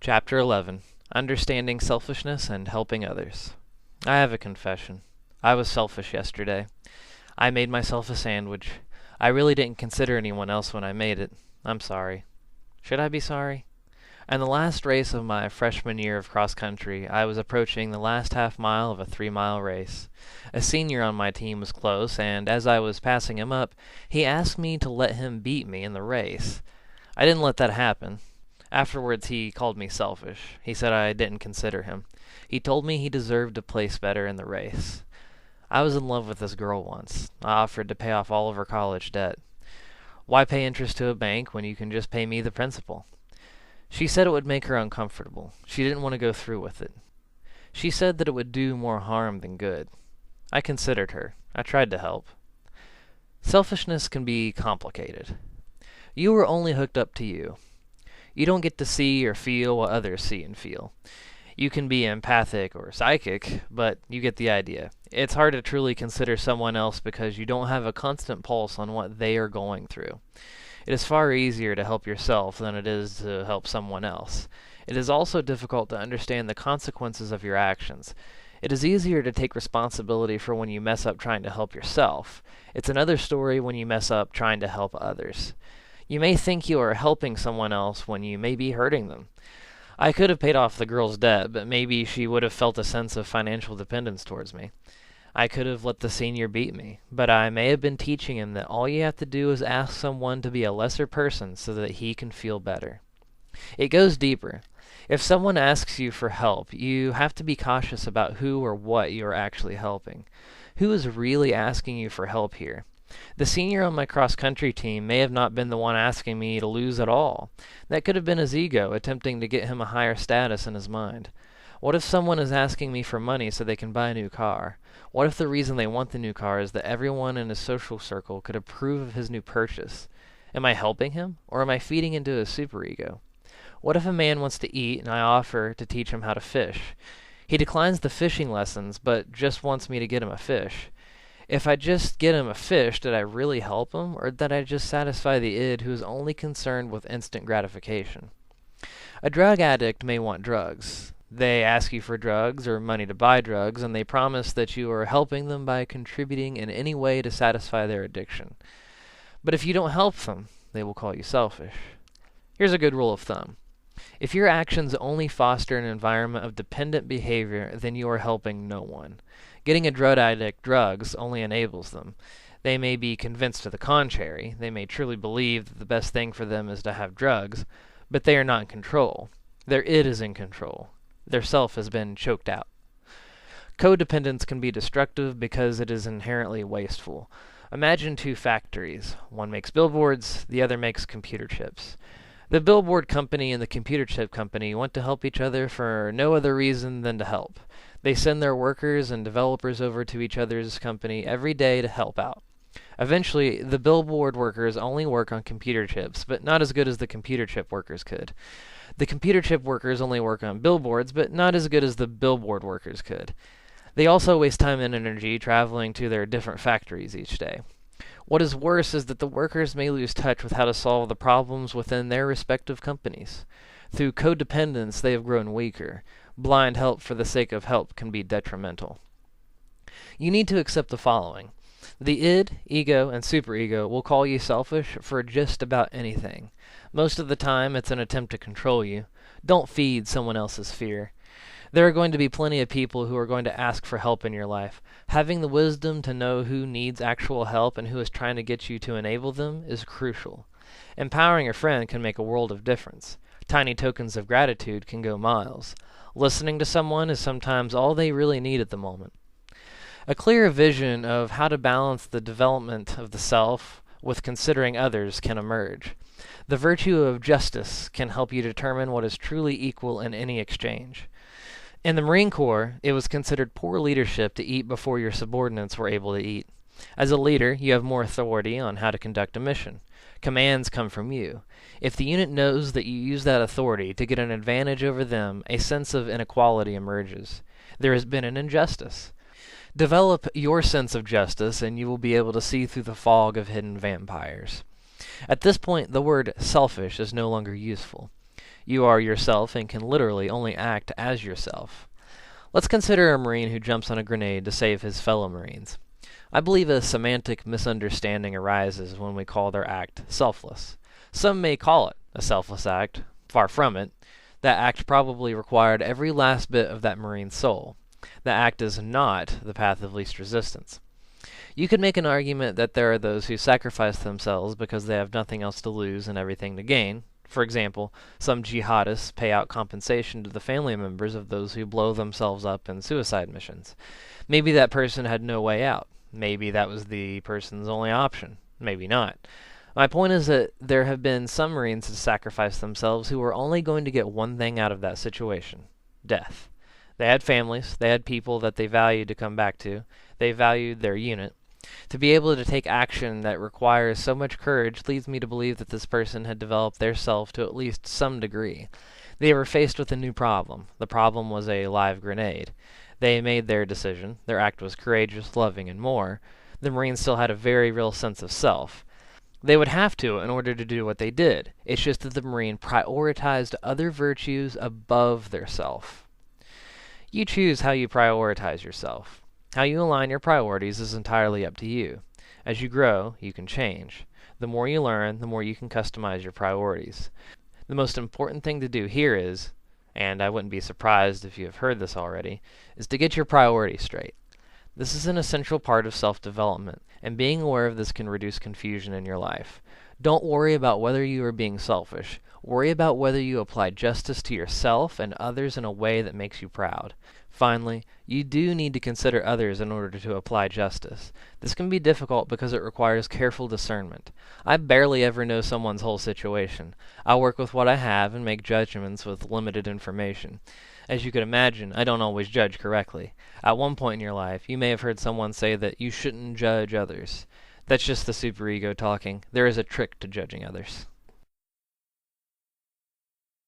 Chapter 11. Understanding Selfishness and Helping Others. I have a confession. I was selfish yesterday. I made myself a sandwich. I really didn't consider anyone else when I made it. I'm sorry. Should I be sorry? In the last race of my freshman year of cross country, I was approaching the last half mile of a 3-mile race. A senior on my team was close, and as I was passing him up, he asked me to let him beat me in the race. I didn't let that happen. Afterwards, he called me selfish. He said I didn't consider him. He told me he deserved to place better in the race. I was in love with this girl once. I offered to pay off all of her college debt. Why pay interest to a bank when you can just pay me the principal? She said it would make her uncomfortable. She didn't want to go through with it. She said that it would do more harm than good. I considered her. I tried to help. Selfishness can be complicated. You are only hooked up to you. You don't get to see or feel what others see and feel. You can be empathic or psychic, but you get the idea. It's hard to truly consider someone else because you don't have a constant pulse on what they are going through. It is far easier to help yourself than it is to help someone else. It is also difficult to understand the consequences of your actions. It is easier to take responsibility for when you mess up trying to help yourself. It's another story when you mess up trying to help others. You may think you are helping someone else when you may be hurting them. I could have paid off the girl's debt, but maybe she would have felt a sense of financial dependence towards me. I could have let the senior beat me, but I may have been teaching him that all you have to do is ask someone to be a lesser person so that he can feel better. It goes deeper. If someone asks you for help, you have to be cautious about who or what you are actually helping. Who is really asking you for help here? The senior on my cross-country team may have not been the one asking me to lose at all. That could have been his ego attempting to get him a higher status in his mind. What if someone is asking me for money so they can buy a new car? What if the reason they want the new car is that everyone in his social circle could approve of his new purchase? Am I helping him, or am I feeding into his superego? What if a man wants to eat and I offer to teach him how to fish? He declines the fishing lessons, but just wants me to get him a fish. If I just get him a fish, did I really help him, or did I just satisfy the id who is only concerned with instant gratification? A drug addict may want drugs. They ask you for drugs or money to buy drugs, and they promise that you are helping them by contributing in any way to satisfy their addiction. But if you don't help them, they will call you selfish. Here's a good rule of thumb. If your actions only foster an environment of dependent behavior, then you are helping no one. Getting a drug addict drugs only enables them. They may be convinced to the contrary. They may truly believe that the best thing for them is to have drugs, but they are not in control. Their id is in control. Their self has been choked out. Codependence can be destructive because it is inherently wasteful. Imagine two factories. One makes billboards, the other makes computer chips. The billboard company and the computer chip company want to help each other for no other reason than to help. They send their workers and developers over to each other's company every day to help out. Eventually, the billboard workers only work on computer chips, but not as good as the computer chip workers could. The computer chip workers only work on billboards, but not as good as the billboard workers could. They also waste time and energy traveling to their different factories each day. What is worse is that the workers may lose touch with how to solve the problems within their respective companies. Through codependence, they have grown weaker. Blind help for the sake of help can be detrimental. You need to accept the following. The id, ego, and superego will call you selfish for just about anything. Most of the time, it's an attempt to control you. Don't feed someone else's fear. There are going to be plenty of people who are going to ask for help in your life. Having the wisdom to know who needs actual help and who is trying to get you to enable them is crucial. Empowering a friend can make a world of difference. Tiny tokens of gratitude can go miles. Listening to someone is sometimes all they really need at the moment. A clear vision of how to balance the development of the self with considering others can emerge. The virtue of justice can help you determine what is truly equal in any exchange. In the Marine Corps, it was considered poor leadership to eat before your subordinates were able to eat. As a leader, you have more authority on how to conduct a mission. Commands come from you. If the unit knows that you use that authority to get an advantage over them, a sense of inequality emerges. There has been an injustice. Develop your sense of justice, and you will be able to see through the fog of hidden vampires. At this point, the word selfish is no longer useful. You are yourself and can literally only act as yourself. Let's consider a Marine who jumps on a grenade to save his fellow Marines. I believe a semantic misunderstanding arises when we call their act selfless. Some may call it a selfless act. Far from it. That act probably required every last bit of that Marine's soul. That act is not the path of least resistance. You could make an argument that there are those who sacrifice themselves because they have nothing else to lose and everything to gain. For example, some jihadists pay out compensation to the family members of those who blow themselves up in suicide missions. Maybe that person had no way out. Maybe that was the person's only option. Maybe not. My point is that there have been some Marines who sacrificed themselves who were only going to get one thing out of that situation: death. They had families, they had people that they valued to come back to, they valued their unit. To be able to take action that requires so much courage leads me to believe that this person had developed their self to at least some degree. They were faced with a new problem. The problem was a live grenade. They made their decision. Their act was courageous, loving, and more. The Marines still had a very real sense of self. They would have to in order to do what they did. It's just that the Marine prioritized other virtues above their self. You choose how you prioritize yourself. How you align your priorities is entirely up to you. As you grow, you can change. The more you learn, the more you can customize your priorities. The most important thing to do here is, and I wouldn't be surprised if you have heard this already, is to get your priorities straight. This is an essential part of self-development, and being aware of this can reduce confusion in your life. Don't worry about whether you are being selfish. Worry about whether you apply justice to yourself and others in a way that makes you proud. Finally, you do need to consider others in order to apply justice. This can be difficult because it requires careful discernment. I barely ever know someone's whole situation. I work with what I have and make judgments with limited information. As you could imagine, I don't always judge correctly. At one point in your life, you may have heard someone say that you shouldn't judge others. That's just the superego talking. There is a trick to judging others.